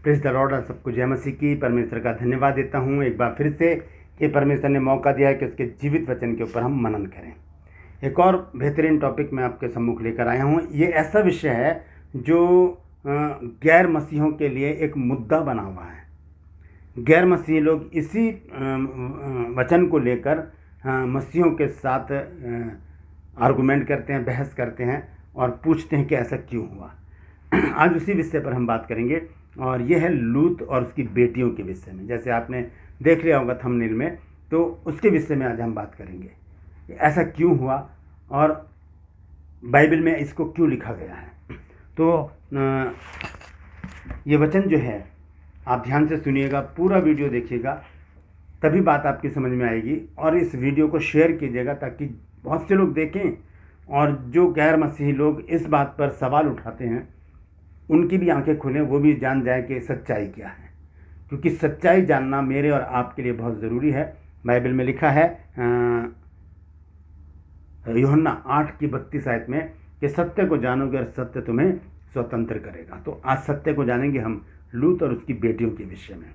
Praise the Lord. आप सबको जय मसीह की। परमेश्वर का धन्यवाद देता हूँ एक बार फिर से कि परमेश्वर ने मौका दिया है कि उसके जीवित वचन के ऊपर हम मनन करें। एक और बेहतरीन टॉपिक मैं आपके सम्मुख लेकर आया हूँ। ये ऐसा विषय है जो गैर मसीहों के लिए एक मुद्दा बना हुआ है। गैर मसीही लोग इसी वचन को लेकर मसीहों के साथ आर्गुमेंट करते हैं, बहस करते हैं और पूछते हैं कि ऐसा क्यों हुआ। आज उसी विषय पर हम बात करेंगे और यह है लूत और उसकी बेटियों के विषय में। जैसे आपने देख लिया होगा थंबनेल में, तो उसके विषय में आज हम बात करेंगे। ऐसा क्यों हुआ और बाइबल में इसको क्यों लिखा गया है। तो ये वचन जो है आप ध्यान से सुनिएगा, पूरा वीडियो देखिएगा, तभी बात आपकी समझ में आएगी। और इस वीडियो को शेयर कीजिएगा ताकि बहुत से लोग देखें और जो गैर मसीही लोग इस बात पर सवाल उठाते हैं उनकी भी आंखें खुलें, वो भी जान जाए कि सच्चाई क्या है। क्योंकि सच्चाई जानना मेरे और आपके लिए बहुत ज़रूरी है। बाइबल में लिखा है यूहन्ना 8:32 में कि सत्य को जानोगे और सत्य तुम्हें स्वतंत्र करेगा। तो आज सत्य को जानेंगे हम लूत और उसकी बेटियों के विषय में।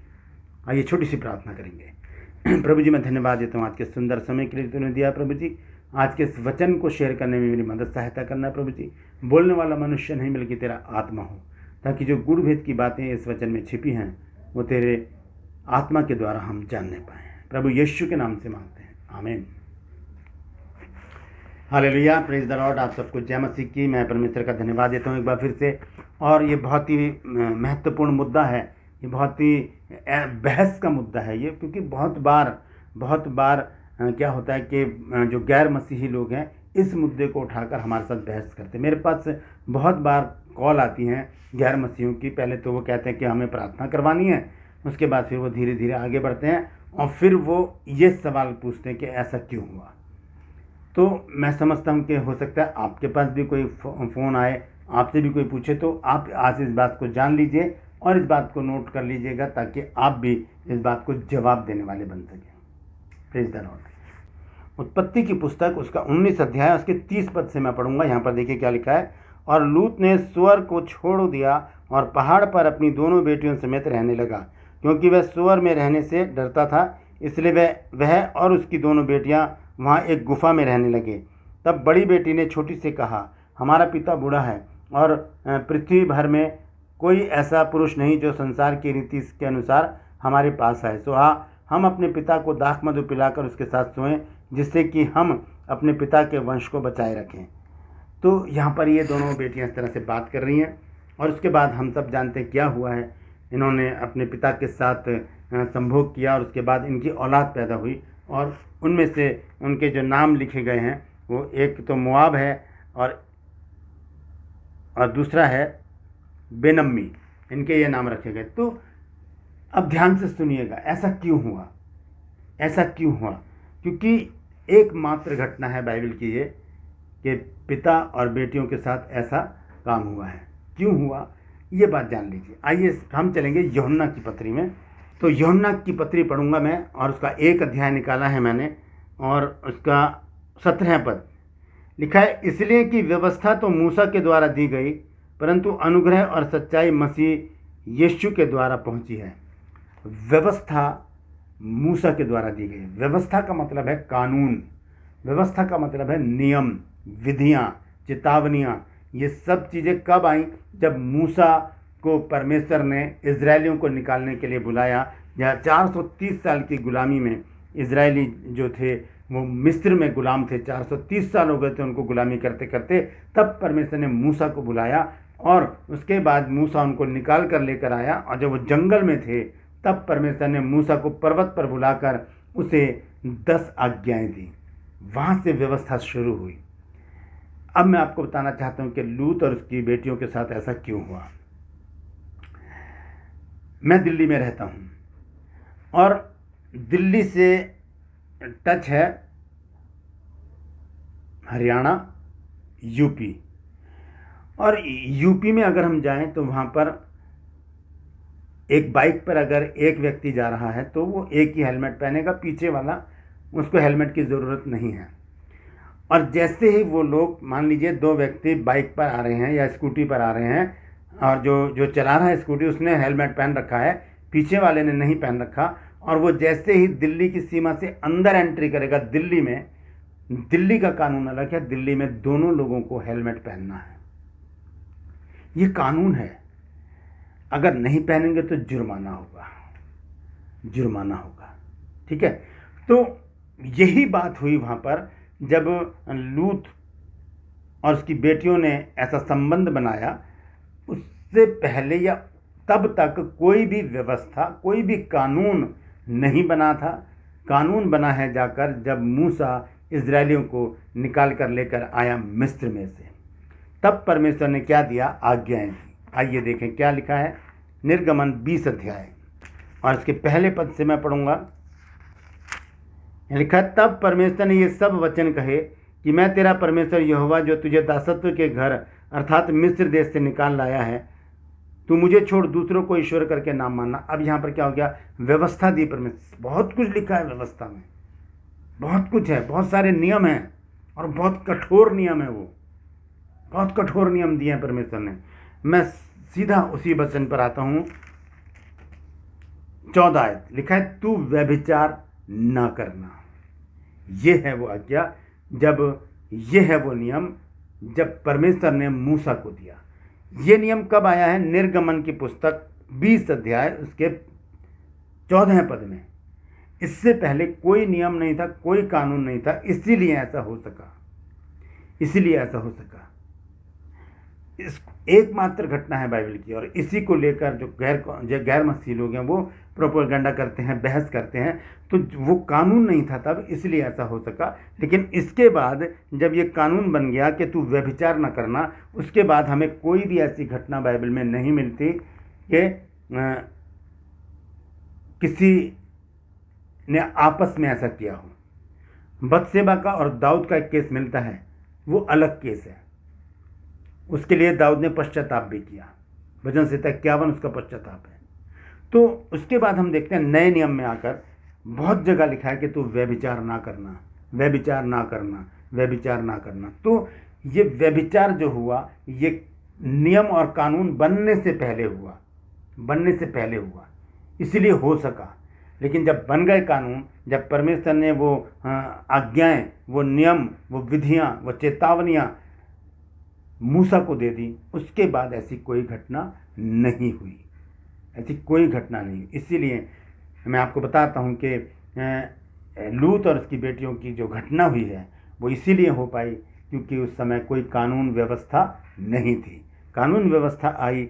आइए छोटी सी प्रार्थना करेंगे। प्रभु जी, मैं धन्यवाद देता हूँ आज के सुंदर समय के लिए तूने दिया। प्रभु जी, आज के इस वचन को शेयर करने में मेरी मदद सहायता करना। प्रभु जी, बोलने वाला मनुष्य नहीं बल्कि तेरा आत्मा हो, ताकि जो गुड़ भेद की बातें इस वचन में छिपी हैं वो तेरे आत्मा के द्वारा हम जानने पाएँ। प्रभु यीशु के नाम से मांगते हैं, आमीन। Hallelujah, praise the Lord. आप सबको जय मसीह की। मैं परमेश्वर का धन्यवाद देता हूँ एक बार फिर से। और ये बहुत ही महत्वपूर्ण मुद्दा है, ये बहुत ही बहस का मुद्दा है ये, क्योंकि बहुत बार क्या होता है कि जो गैर मसीही लोग हैं इस मुद्दे को उठाकर हमारे साथ बहस करते हैं। मेरे पास बहुत बार कॉल आती हैं गैर मसीहों की। पहले तो वो कहते हैं कि हमें प्रार्थना करवानी है, उसके बाद फिर वो धीरे धीरे आगे बढ़ते हैं और फिर वो ये सवाल पूछते हैं कि ऐसा क्यों हुआ। तो मैं समझता हूँ कि हो सकता है आपके पास भी कोई फ़ोन आए, आपसे भी कोई पूछे, तो आप आज इस बात को जान लीजिए और इस बात को नोट कर लीजिएगा ताकि आप भी इस बात को जवाब देने वाले बन सकें। Praise the Lord. उत्पत्ति की पुस्तक उसका 19 अध्याय उसके 30 पद से मैं पढ़ूंगा। यहाँ पर देखिए क्या लिखा है। और लूत ने सुअर को छोड़ दिया और पहाड़ पर अपनी दोनों बेटियों समेत रहने लगा, क्योंकि वह सुअर में रहने से डरता था। इसलिए वह और उसकी दोनों बेटियां वहाँ एक गुफा में रहने लगे। तब बड़ी बेटी ने छोटी से कहा, हमारा पिता बूढ़ा है और पृथ्वी भर में कोई ऐसा पुरुष नहीं जो संसार की रीति के अनुसार हमारे पास आए। सो हम अपने पिता को दाख मधु पिलाकर उसके साथ सोएं, जिससे कि हम अपने पिता के वंश को बचाए रखें। तो यहाँ पर ये दोनों बेटियाँ इस तरह से बात कर रही हैं। और उसके बाद हम सब जानते हैं क्या हुआ है। इन्होंने अपने पिता के साथ संभोग किया और उसके बाद इनकी औलाद पैदा हुई और उनमें से उनके जो नाम लिखे गए हैं वो एक तो मोआब है और दूसरा है बेनम्मी। इनके ये नाम रखे गए। तो अब ध्यान से सुनिएगा, ऐसा क्यों हुआ, ऐसा क्यों हुआ। क्योंकि एकमात्र घटना है बाइबल की ये कि पिता और बेटियों के साथ ऐसा काम हुआ है। क्यों हुआ ये बात जान लीजिए। आइए हम चलेंगे यूहन्ना की पत्री में। तो यूहन्ना की पत्री पढ़ूंगा मैं और उसका 1 अध्याय निकाला है मैंने और उसका 17 पद लिखा है। इसलिए कि व्यवस्था तो मूसा के द्वारा दी गई, परंतु अनुग्रह और सच्चाई मसीह यीशु के द्वारा पहुंची है। व्यवस्था मूसा के द्वारा दी गई। व्यवस्था का मतलब है कानून, व्यवस्था का मतलब है नियम, विधियाँ, चेतावनियाँ। ये सब चीज़ें कब आई? जब मूसा को परमेश्वर ने इजरायलियों को निकालने के लिए बुलाया। या 430 साल की गुलामी में इजरायली जो थे वो मिस्र में गुलाम थे। 430 साल हो गए थे उनको गुलामी करते करते। तब परमेश्वर ने मूसा को बुलाया और उसके बाद मूसा उनको निकाल कर लेकर आया। और जब वो जंगल में थे तब परमेश्वर ने मूसा को पर्वत पर बुलाकर उसे 10 आज्ञाएं दी। वहाँ से व्यवस्था शुरू हुई। अब मैं आपको बताना चाहता हूँ कि लूत और उसकी बेटियों के साथ ऐसा क्यों हुआ। मैं दिल्ली में रहता हूँ और दिल्ली से टच है हरियाणा, यूपी। और यूपी में अगर हम जाएं तो वहाँ पर एक बाइक पर अगर एक व्यक्ति जा रहा है तो वो एक ही हेलमेट पहनेगा, पीछे वाला उसको हेलमेट की ज़रूरत नहीं है। और जैसे ही वो लोग, मान लीजिए 2 व्यक्ति बाइक पर आ रहे हैं या स्कूटी पर आ रहे हैं, और जो जो चला रहा है स्कूटी उसने हेलमेट पहन रखा है, पीछे वाले ने नहीं पहन रखा। और वो जैसे ही दिल्ली की सीमा से अंदर एंट्री करेगा, दिल्ली में, दिल्ली का कानून अलग है, दिल्ली में दोनों लोगों को हेलमेट पहनना है, ये कानून है। अगर नहीं पहनेंगे तो जुर्माना होगा, जुर्माना होगा। ठीक है, तो यही बात हुई वहाँ पर जब लूत और उसकी बेटियों ने ऐसा संबंध बनाया। उससे पहले या तब तक कोई भी व्यवस्था, कोई भी कानून नहीं बना था। कानून बना है जाकर जब मूसा इजरायलियों को निकाल कर लेकर आया मिस्र में से, तब परमेश्वर ने क्या दिया, आज्ञाएं दी। आइए देखें क्या लिखा है, निर्गमन 20 अध्याय और इसके पहले पद से मैं पढ़ूंगा। लिखा, तब परमेश्वर ने ये सब वचन कहे कि मैं तेरा परमेश्वर यहोवा जो तुझे दासत्व के घर अर्थात मिस्र देश से निकाल लाया है, तू मुझे छोड़ दूसरों को ईश्वर करके नाम मानना। अब यहाँ पर क्या हो गया, व्यवस्था दी परमेश्वर। बहुत कुछ लिखा है व्यवस्था में, बहुत कुछ है, बहुत सारे नियम हैं और बहुत कठोर नियम है। वो बहुत कठोर नियम दिए हैं परमेश्वर ने। मैं सीधा उसी वचन पर आता हूँ। 14 आयत लिखा है, तू व्यभिचार ना करना। ये है वो आज्ञा, जब ये है वो नियम जब परमेश्वर ने मूसा को दिया। ये नियम कब आया है, निर्गमन की पुस्तक 20 अध्याय उसके 14 पद में। इससे पहले कोई नियम नहीं था, कोई कानून नहीं था, इसीलिए ऐसा हो सका, इसीलिए ऐसा हो सका। इस एकमात्र घटना है बाइबल की, और इसी को लेकर जो गैर मसीही लोग हैं वो प्रोपेगेंडा करते हैं, बहस करते हैं। तो वो कानून नहीं था तब, इसलिए ऐसा हो सका। लेकिन इसके बाद जब ये कानून बन गया कि तू व्यभिचार न करना, उसके बाद हमें कोई भी ऐसी घटना बाइबल में नहीं मिलती कि किसी ने आपस में ऐसा किया हो। बत्शेबा का और दाऊद का एक केस मिलता है, वो अलग केस है। उसके लिए दाऊद ने पश्चाताप भी किया, भजन संहिता 51 उसका पश्चाताप है। तो उसके बाद हम देखते हैं नए नियम में आकर बहुत जगह लिखा है कि तू व्यभिचार ना करना, व्यभिचार ना करना, व्यभिचार ना करना। तो ये व्यभिचार जो हुआ, ये नियम और कानून बनने से पहले हुआ, बनने से पहले हुआ, इसीलिए हो सका। लेकिन जब बन गए कानून, जब परमेश्वर ने वो आज्ञाएं, वो नियम, वो विधियां, वो चेतावनियां मूसा को दे दी, उसके बाद ऐसी कोई घटना नहीं हुई, ऐसी कोई घटना नहीं। इसीलिए मैं आपको बताता हूँ कि लूत और उसकी बेटियों की जो घटना हुई है वो इसीलिए हो पाई क्योंकि उस समय कोई कानून व्यवस्था नहीं थी। कानून व्यवस्था आई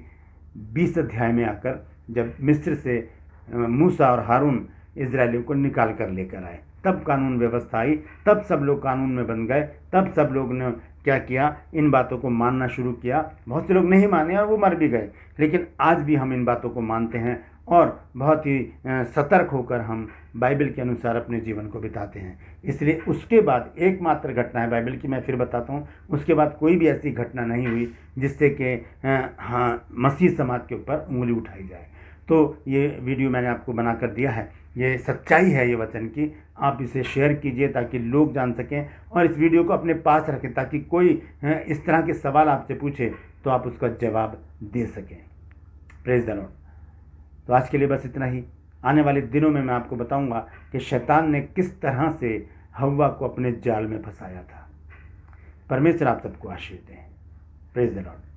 20 अध्याय में आकर, जब मिस्र से मूसा और हारून इजरायलियों को निकाल कर लेकर आए, तब कानून व्यवस्था आई, तब सब लोग कानून में बन गए, तब सब लोग ने क्या किया, इन बातों को मानना शुरू किया। बहुत से लोग नहीं माने और वो मर भी गए, लेकिन आज भी हम इन बातों को मानते हैं और बहुत ही सतर्क होकर हम बाइबल के अनुसार अपने जीवन को बिताते हैं। इसलिए उसके बाद एकमात्र घटना है बाइबल की, मैं फिर बताता हूँ, उसके बाद कोई भी ऐसी घटना नहीं हुई जिससे कि मसीह समाज के ऊपर उंगली उठाई जाए। तो ये वीडियो मैंने आपको बना कर दिया है, ये सच्चाई है ये वचन की। आप इसे शेयर कीजिए ताकि लोग जान सकें, और इस वीडियो को अपने पास रखें ताकि कोई इस तरह के सवाल आपसे पूछे तो आप उसका जवाब दे सकें। Praise the Lord. तो आज के लिए बस इतना ही। आने वाले दिनों में मैं आपको बताऊंगा कि शैतान ने किस तरह से हव्वा को अपने जाल में फंसाया था। परमेश्वर आप सबको आशीष दें। Praise the Lord.